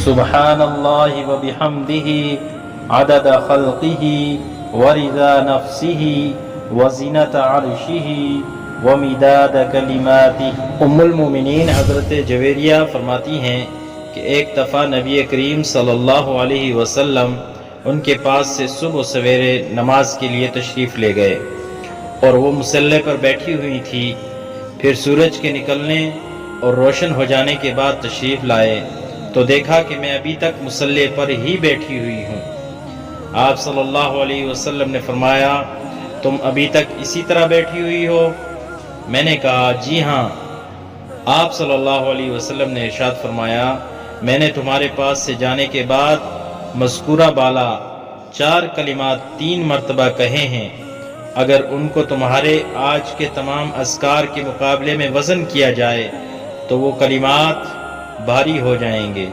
سبحان اللہ وبحمدہ عدد خلقہ ورضا نفسہ وزنۃ عرشہ ومداد کلماتہ۔ ام المومنین حضرت جویریہ فرماتی ہیں کہ ایک دفعہ نبی کریم صلی اللہ علیہ وسلم ان کے پاس سے صبح سویرے نماز کے لیے تشریف لے گئے اور وہ مصلی پر بیٹھی ہوئی تھی۔ پھر سورج کے نکلنے اور روشن ہو جانے کے بعد تشریف لائے تو دیکھا کہ میں ابھی تک مصلی پر ہی بیٹھی ہوئی ہوں۔ آپ صلی اللہ علیہ وسلم نے فرمایا، تم ابھی تک اسی طرح بیٹھی ہوئی ہو؟ میں نے کہا جی ہاں۔ آپ صلی اللہ علیہ وسلم نے ارشاد فرمایا، میں نے تمہارے پاس سے جانے کے بعد مذکورہ بالا 4 کلمات 3 مرتبہ کہے ہیں، اگر ان کو تمہارے آج کے تمام اذکار کے مقابلے میں وزن کیا جائے تو وہ کلمات بھاری ہو جائیں گے۔